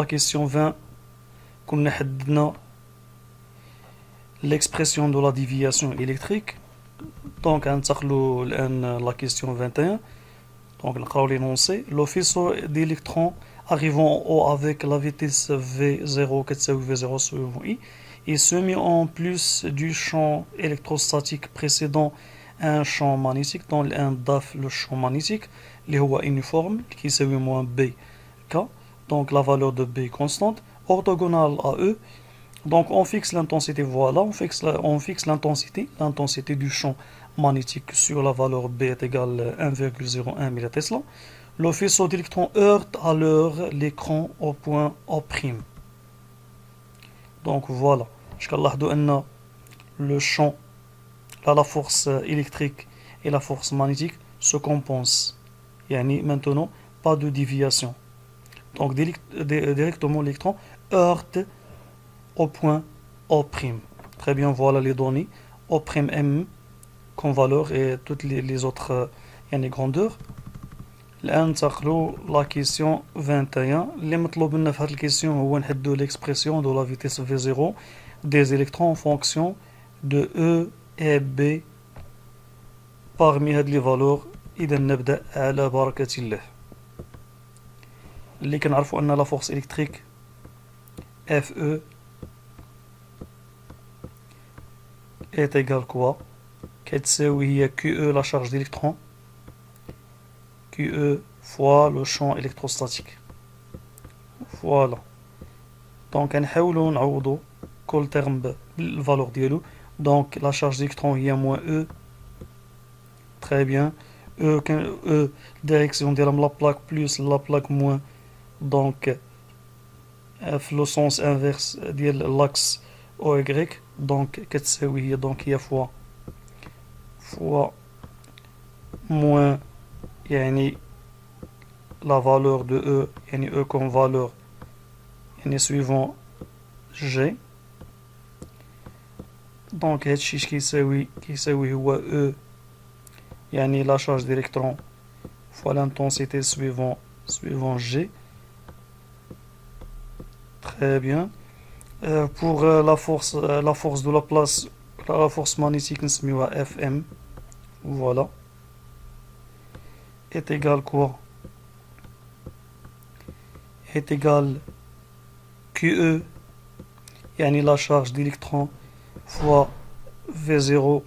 la question 20 كنا حددنا l'expression de la déviation électrique. Donc ننتقلوا الآن la question 21. Donc نقراو l'énoncé. Le faisceau d'électrons arrivant en haut avec la vitesse V0 كتساوي V0 suivant I et semi en plus du champ électrostatique précédent un champ magnétique dans الآن ضاف le champ magnétique اللي هو uniforme qui يساوي moins B K. Donc la valeur de B constante orthogonale à E. Donc on fixe l'intensité, voilà, on fixe l'intensité du champ magnétique sur la valeur B est égale 1,01 millatesla. Le faisceau d'électrons heurte alors l'écran au point O'. Donc voilà, le champ, là, la force électrique et la force magnétique se compensent. Yani maintenant, pas de déviation. Donc directement l'électron heurte au point O'. Très bien, voilà les données. O'M comme valeur et toutes les autres grandeurs. الآن ننتقلوا la question 21. اللي مطلوب لنا في هذه الكيسيون هو نحددوا l'expression de la vitesse V0 des électrons en fonction de E et B parmi هذه les valeurs. إذا نبدأ على بركة الله. اللي كنعرفوا أن la force électrique Fe est égale quoi كتساوي هي QE la charge d'électron QE fois le champ électrostatique. Voilà. Donc نحاولوا نعوضوا كل terme بالفالور ديالو. Donc la charge d'électron هي moins E. Très bien. E direction ديالها من la plaque plus la plaque moins. Donc في le sens inverse ديال l'axe OY. Donc كتساوي هي donc هي fois moins يعني la valeur de E يعني E comme valeur يعني suivant G. donc هادشي كيساوي هو E يعني la charge d'électron fois l'intensité suivant G. Très bien. Pour la force de la place, la force magnétique نسميوها Fm. Voilà. Est égal quoi? Est égal QE يعني la charge d'électron fois V0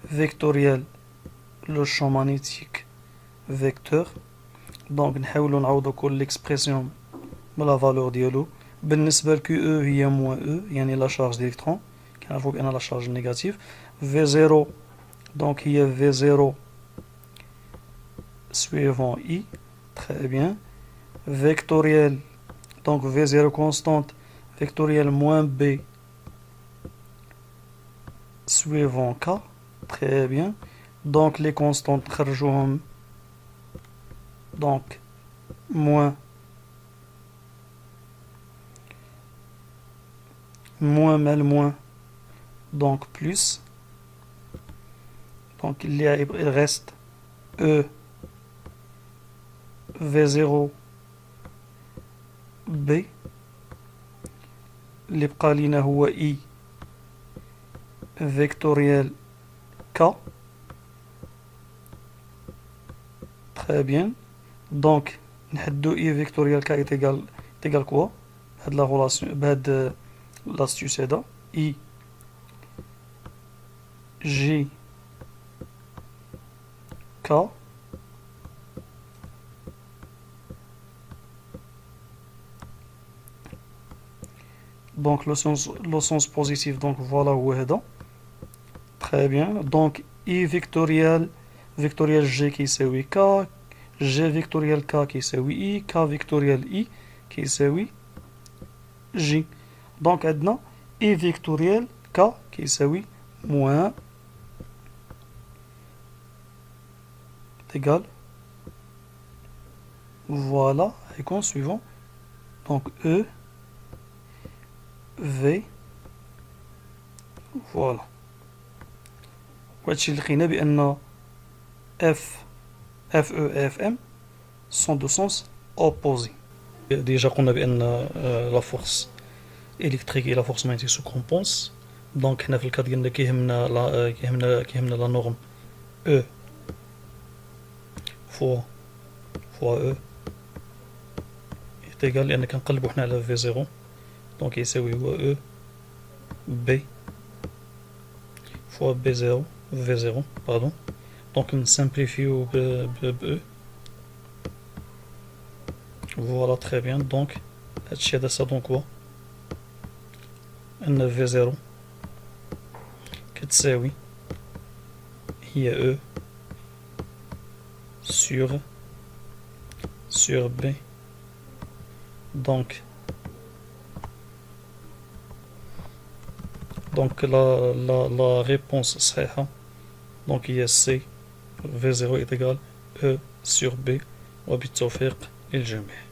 vectoriel le champ magnétique vecteur. Donc نحاولوا نعوضوا كل l'expression بلا valeur ديالو. بالنسبة ل QE هي moins E يعني la charge d'électron كنعرفوا بأن la charge négative. V0 donc هي V0 suivant I. Très bien. Vectoriel donc V0 constante vectoriel moins B suivant K. Très bien. Donc les constantes نخرجوهم. Donc moins mal moins donc plus. Donc il reste E V0 B اللي بقى لينا هو I vectoriel K. Très bien. Donc نحدو I vectoriel K est égal quoi بهاد la relation بهاد l'astuce هذا I J K donc le sens positif donc voilà هو هذا. Très bien. Donc I vectoriel G كيساوي K G vectoriel K كيساوي I K vectoriel I كيساوي J. donc عندنا I vectoriel K كيساوي moins égal voilà icône suivant donc E V voilà. وهادشي اللي لقينا بأن F E et Fm sont de sens opposés. Déjà qu'on avait la force électrique et la force magnétique se compensent. Donc هنا في الكاد ديالنا كيهمنا la norme E fois E est égal لأن كنقلبو حنا على V0 donc يساوي هو E B fois B0 V0 pardon donc نسامبليفيو ب E voilà très bien donc هادشي هذا ça donc هو أن V0 كتساوي هي E sur B donc la réponse صحيحة donc هي C V0 est égal E sur B وبالتوفيق للجميع.